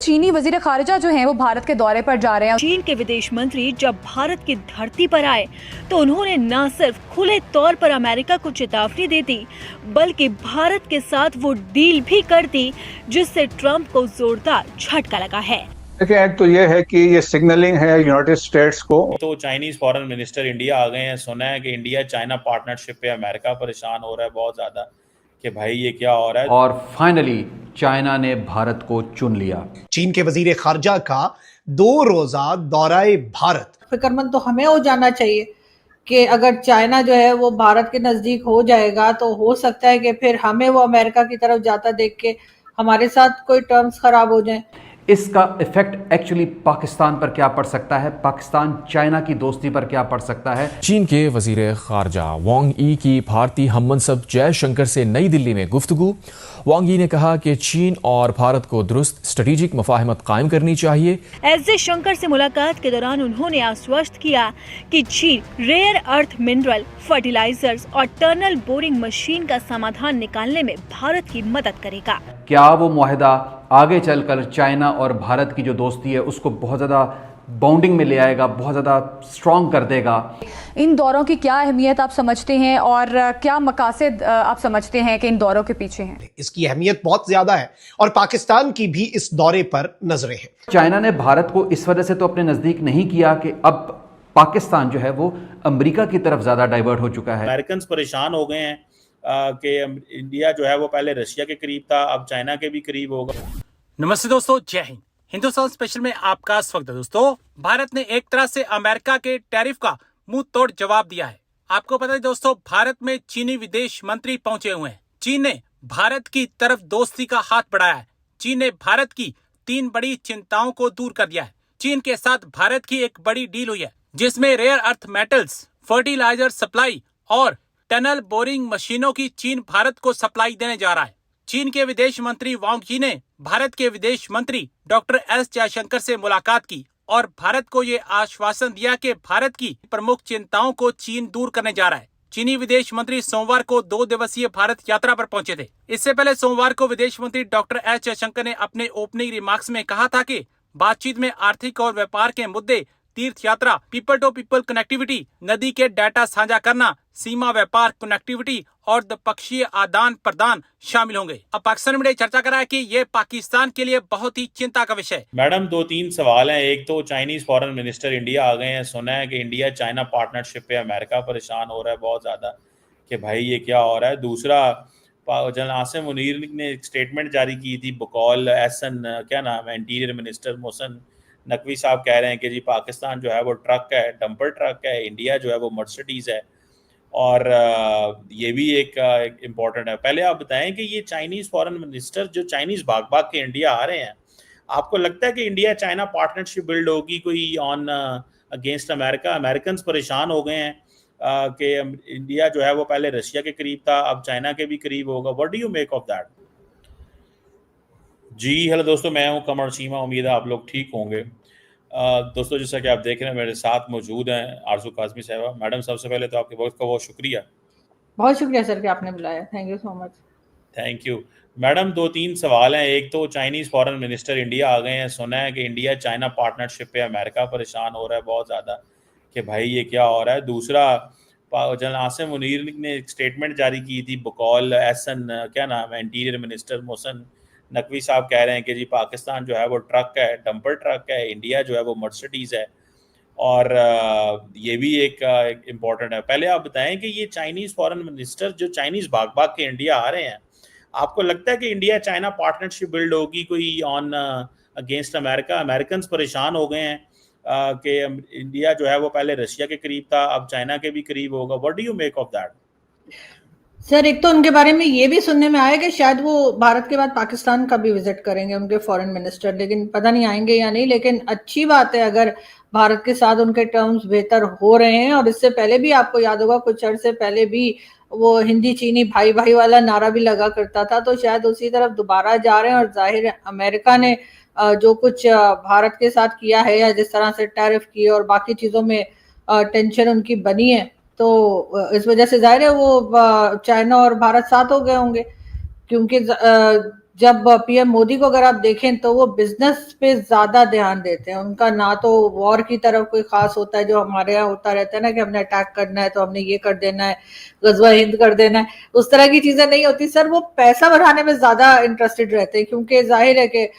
चीनी वजीर खारिजा जो हैं वो भारत के दौरे पर जा रहे हैं। चीन के विदेश मंत्री जब भारत की धरती पर आए तो उन्होंने न सिर्फ खुले तौर पर अमेरिका को चेतावनी दे दी, बल्कि भारत के साथ वो डील भी कर दी जिससे ट्रंप को जोरदार झटका लगा है। देखिए, एक तो ये है कि ये सिग्नलिंग है यूनाइटेड स्टेट्स को। तो चाइनीज फॉरेन मिनिस्टर इंडिया आ गए हैं। सुना है कि इंडिया चाइना पार्टनरशिप पे अमेरिका परेशान हो रहा है बहुत ज्यादा कि भाई ये क्या हो रहा है। और फाइनली चाइना ने भारत को चुन लिया। चीन के वजीर खारजा का 2 रोजा दौराए भारत। फिक्रमंद तो हमें हो जाना चाहिए कि अगर चाइना जो है वो भारत के नजदीक हो जाएगा तो हो सकता है कि फिर हमें वो अमेरिका की तरफ जाता देख के हमारे साथ कोई टर्म्स खराब हो जाएं। इसका इफेक्ट एक्चुअली पाकिस्तान पर क्या पड़ सकता है, पाकिस्तान चाइना की दोस्ती पर क्या पड़ सकता है। चीन के वजीर खारजा वांग यी की भारतीय हममनसब जयशंकर से नई दिल्ली में गुफ्तगू। वांग यी ने कहा कि चीन और भारत को दुरुस्त स्ट्रेटेजिक मुफाहमत कायम करनी चाहिए। एस जयशंकर से मुलाकात के दौरान उन्होंने आश्वस्त किया कि चीन रेयर अर्थ मिनरल, फर्टिलाइजर्स और टनल बोरिंग मशीन का समाधान निकालने में भारत की मदद करेगा। क्या वो मुआहदा आगे चलकर चाइना और भारत की जो दोस्ती है उसको बहुत ज़्यादा बाउंडिंग में ले आएगा, बहुत ज़्यादा स्ट्रॉन्ग कर देगा। इन दौरों की क्या अहमियत आप समझते हैं और क्या मकासद आप समझते हैं कि इन दौरों के पीछे हैं? इसकी अहमियत बहुत ज्यादा है और पाकिस्तान की भी इस दौरे पर नजरें हैं। चाइना ने भारत को इस वजह से तो अपने नज़दीक नहीं किया कि अब पाकिस्तान जो है वो अमेरिका की तरफ ज़्यादा डाइवर्ट हो चुका है। अमेरिकन परेशान हो गए हैं कि इंडिया जो है वो पहले रशिया के करीब था, अब चाइना के भी करीब होगा। नमस्ते दोस्तों, जय हिंद। हिंदुस्तान स्पेशल में आपका स्वागत है। दोस्तों, भारत ने एक तरह से अमेरिका के टैरिफ का मुंह तोड़ जवाब दिया है। आपको पता है दोस्तों, भारत में चीनी विदेश मंत्री पहुंचे हुए हैं। चीन ने भारत की तरफ दोस्ती का हाथ बढ़ाया है। चीन ने भारत की 3 बड़ी चिंताओं को दूर कर दिया है। चीन के साथ भारत की एक बड़ी डील हुई है जिसमें rare earth metals, fertilizer supply और टनल बोरिंग मशीनों की चीन भारत को सप्लाई देने जा रहा है। चीन के विदेश मंत्री वांग यी ने भारत के विदेश मंत्री डॉक्टर एस जयशंकर से मुलाकात की और भारत को ये आश्वासन दिया कि भारत की प्रमुख चिंताओं को चीन दूर करने जा रहा है। चीनी विदेश मंत्री सोमवार को 2 दिवसीय भारत यात्रा पर पहुंचे थे। इससे पहले सोमवार को विदेश मंत्री डॉक्टर एस जयशंकर ने अपने ओपनिंग रिमार्क्स में कहा था कि बातचीत में आर्थिक और व्यापार के मुद्दे, तीर्थ यात्रा, पीपल टू पीपल कनेक्टिविटी, नदी के डाटा साझा करना, सीमा व्यापार कनेक्टिविटी और द्विपक्षीय आदान प्रदान शामिल होंगे। अब पाकिस्तान मीडिया चर्चा कर रहा है कि ये पाकिस्तान के लिए बहुत ही चिंता का विषय है। मैडम, 2-3 सवाल हैं। एक तो चाइनीज फॉरेन मिनिस्टर इंडिया आ गए हैं। सुना है कि इंडिया चाइना पार्टनरशिप पे अमेरिका परेशान हो रहा है बहुत ज्यादा कि भाई ये क्या हो रहा है। दूसरा, जनरल आसिम मुनीर ने एक स्टेटमेंट जारी की थी। बकौल एहसन, क्या नाम है, इंटीरियर मिनिस्टर मोहसिन नकवी साहब कह रहे हैं कि जी पाकिस्तान जो है वो ट्रक है, डंपर ट्रक है, इंडिया जो है वो मर्सिडीज है। और ये भी एक इम्पॉर्टेंट है। पहले आप बताएं कि ये चाइनीज फॉरेन मिनिस्टर जो चाइनीज भाग भाग के इंडिया आ रहे हैं, आपको लगता है कि इंडिया चाइना पार्टनरशिप बिल्ड होगी कोई ऑन अगेंस्ट अमेरिका? अमेरिकन परेशान हो गए हैं कि इंडिया जो है वो पहले रशिया के करीब था, अब चाइना के भी करीब होगा। What do you make of that? जी हेलो दोस्तों, मैं हूं कमर चीमा। उम्मीद है आप लोग ठीक होंगे। दोस्तों, जैसा कि आप देख रहे हैं मेरे साथ मौजूद हैं आरजू काज़मी साहबा। मैडम, सबसे पहले तो आपके वक्त का बहुत शुक्रिया। बहुत शुक्रिया सर कि आपने बुलाया। Thank you so much. Thank you madam. 2-3 सवाल हैं। एक तो चाइनीज फॉरेन मिनिस्टर इंडिया आ गए हैं। सुना है कि इंडिया चाइना पार्टनरशिप पे अमेरिका परेशान हो रहा है बहुत ज़्यादा कि भाई ये क्या हो रहा है। दूसरा, जनरल आसिम मुनीर ने एक स्टेटमेंट जारी की थी। बकौल एहसन, क्या नाम है, इंटीरियर मिनिस्टर मोहसिन नकवी साहब कह रहे हैं कि जी पाकिस्तान जो है वो ट्रक है, डंपर ट्रक है, इंडिया जो है वो मर्सिडीज है। और ये भी एक इम्पॉर्टेंट है। पहले आप बताएं कि ये चाइनीज फॉरेन मिनिस्टर जो चाइनीज भाग भाग के इंडिया आ रहे हैं, आपको लगता है कि इंडिया चाइना पार्टनरशिप बिल्ड होगी कोई ऑन अगेंस्ट अमेरिका? अमेरिकन परेशान हो गए हैं कि इंडिया जो है वो पहले रशिया के करीब था, अब चाइना के भी करीब होगा। What do you make of that? Sir, एक तो उनके बारे में ये भी सुनने में आया कि शायद वो भारत के बाद पाकिस्तान का भी विजिट करेंगे उनके फॉरेन मिनिस्टर, लेकिन पता नहीं आएंगे या नहीं। लेकिन अच्छी बात है अगर भारत के साथ उनके टर्म्स बेहतर हो रहे हैं। और इससे पहले भी आपको याद होगा, कुछ अर्से पहले भी वो हिंदी चीनी भाई भाई वाला नारा भी लगा करता था, तो शायद उसी तरफ दोबारा जा रहे हैं। और जाहिर है अमेरिका ने जो कुछ भारत के साथ किया है, या जिस तरह से टैरिफ की और बाकी चीजों में टेंशन उनकी बनी है, तो इस वजह से जाहिर है वो चाइना और भारत साथ हो गए होंगे। क्योंकि जब पीएम मोदी को अगर आप देखें तो वो बिजनेस पे ज्यादा ध्यान देते हैं। उनका ना तो वॉर की तरफ कोई खास होता है जो हमारे यहाँ होता रहता है ना कि हमने अटैक करना है तो हमने ये कर देना है, गजवा हिंद कर देना है, उस तरह की चीजें नहीं होती सर। वो पैसा बढ़ाने में ज्यादा इंटरेस्टेड रहते हैं, क्योंकि जाहिर है कि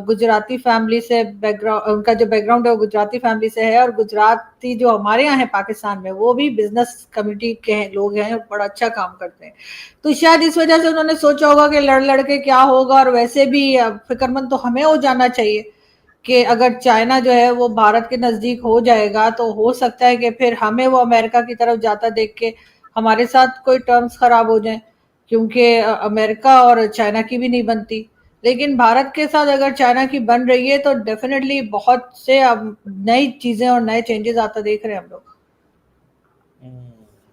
गुजराती फैमिली से बैकग्राउंड, उनका जो बैकग्राउंड है वो गुजराती फैमिली से है, और गुजराती जो हमारे यहाँ है पाकिस्तान में वो भी बिजनेस कम्युनिटी के लोग हैं और बड़ा अच्छा काम करते हैं। तो शायद इस वजह से उन्होंने सोचा होगा कि लड़ लड़ के क्या होगा, और वैसे भी फिक्रमंद तो हमें हो जाना चाहिए कि अगर चाइना जो है वो भारत के नजदीक हो जाएगा तो हो सकता है कि फिर हमें वो अमेरिका की तरफ जाता देख के हमारे साथ कोई टर्म्स खराब हो जाएं, क्योंकि अमेरिका और चाइना की भी नहीं बनती। लेकिन भारत के साथ अगर चाइना की बन रही है तो डेफिनेटली बहुत से अब नई चीजें और नए चेंजेस आता देख रहे हैं हम लोग।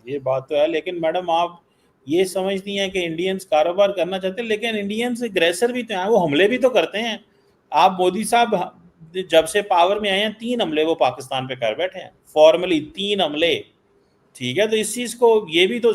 ये बात तो है, लेकिन मैडम आप ये समझती हैं कि इंडियंस कारोबार करना चाहते हैं, लेकिन इंडियंस एग्रेसर भी तो हैं, वो हमले भी तो करते हैं। आप मोदी साहब जब से पावर में आए हैं 3 हमले वो पाकिस्तान पे कर बैठे हैं, फॉर्मली 3 हमले। ठीक है, तो इस चीज़ को ये भी तो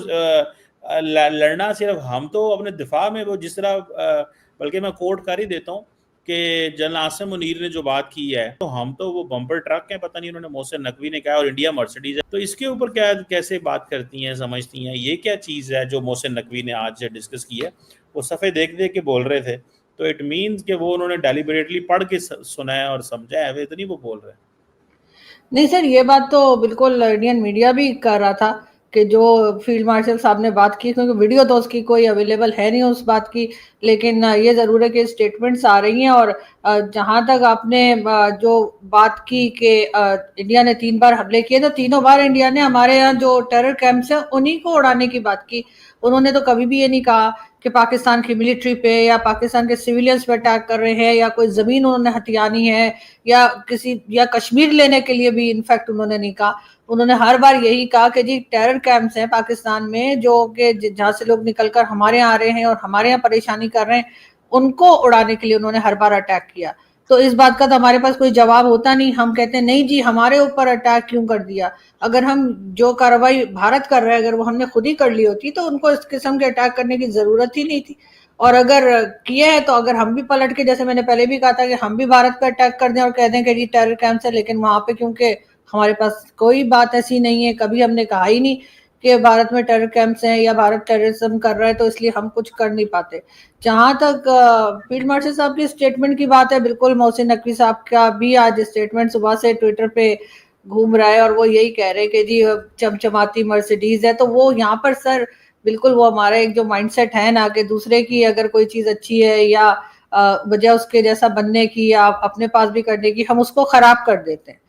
लड़ना सिर्फ हम तो अपने दिफा में वो जिस तरह बल्कि मैं कोट कर ही देता हूँ कि जनरल आसिम मुनीर ने जो बात की है, तो हम तो वो बम्पर ट्रक हैं, पता नहीं उन्होंने मोहसिन नकवी ने कहा, और इंडिया मर्सिडीज है। तो इसके ऊपर क्या कैसे बात करती हैं, समझती हैं ये क्या चीज़ है जो मोहसिन नकवी ने आज डिस्कस की है? वो सफ़े देख देख के बोल रहे थे, तो इट मीन्स कि वो उन्होंने डेलिबरेटली पढ़ के सुना है और समझा है, वे इतनी वो बोल रहे हैं। नहीं सर, ये बात तो बिल्कुल इंडियन मीडिया भी कर रहा था कि जो फील्ड मार्शल साहब ने बात की, क्योंकि वीडियो तो उसकी कोई अवेलेबल है नहीं उस बात की, लेकिन ये ज़रूर है कि स्टेटमेंट्स आ रही हैं। और जहाँ तक आपने जो बात की कि इंडिया ने 3 बार हमले किए, तो तीनों बार इंडिया ने हमारे यहाँ जो टेरर कैंप्स हैं उन्हीं को उड़ाने की बात की। उन्होंने तो कभी भी ये नहीं कहा कि पाकिस्तान की मिलिट्री पे या पाकिस्तान के सिविलियंस पे अटैक कर रहे हैं, या कोई ज़मीन उन्होंने हथियानी है, या कश्मीर लेने के लिए भी इनफैक्ट उन्होंने नहीं कहा। उन्होंने हर बार यही कहा कि जी टेरर कैंप्स हैं पाकिस्तान में जो कि जहाँ से लोग निकलकर हमारे यहाँ आ रहे हैं और हमारे यहाँ परेशानी कर रहे हैं, उनको उड़ाने के लिए उन्होंने हर बार अटैक किया। तो इस बात का तो हमारे पास कोई जवाब होता नहीं। हम कहते हैं नहीं जी, हमारे ऊपर अटैक क्यों कर दिया? अगर हम जो कार्रवाई भारत कर रहे हैं अगर वो हमने खुद ही कर ली होती तो उनको इस किस्म के अटैक करने की जरूरत ही नहीं थी। और अगर किया है तो अगर हम भी पलट के, जैसे मैंने पहले भी कहा था कि हम भी भारत पर अटैक कर दें और कह दें कि जी टेरर कैंप है, लेकिन वहां पे क्योंकि हमारे पास कोई बात ऐसी नहीं है, कभी हमने कहा ही नहीं कि भारत में टेरर कैंप्स हैं या भारत टेररिज्म कर रहा है, तो इसलिए हम कुछ कर नहीं पाते। जहां तक फील्ड मार्शल साहब की स्टेटमेंट की बात है, बिल्कुल मोहसिन नकवी साहब का भी आज स्टेटमेंट सुबह से ट्विटर पे घूम रहा है और वो यही कह रहे हैं कि जी चमचमाती मर्सिडीज है। तो वो यहाँ पर सर बिल्कुल वो हमारा एक जो माइंडसेट है ना कि दूसरे की अगर कोई चीज अच्छी है या वजह उसके जैसा बनने की या अपने पास भी करने की, हम उसको खराब कर देते हैं।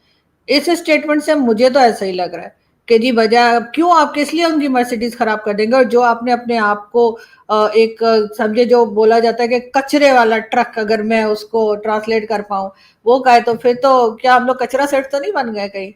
इस स्टेटमेंट से मुझे तो ऐसा ही लग रहा है कि जी वजह क्यों आप किस लिए उनकी मर्सिडीज खराब कर देंगे। और जो आपने अपने आप को एक समझे, जो बोला जाता है कि कचरे वाला ट्रक, अगर मैं उसको ट्रांसलेट कर पाऊं वो कहे, तो फिर तो क्या हम लोग कचरा सेट तो नहीं बन गए कहीं?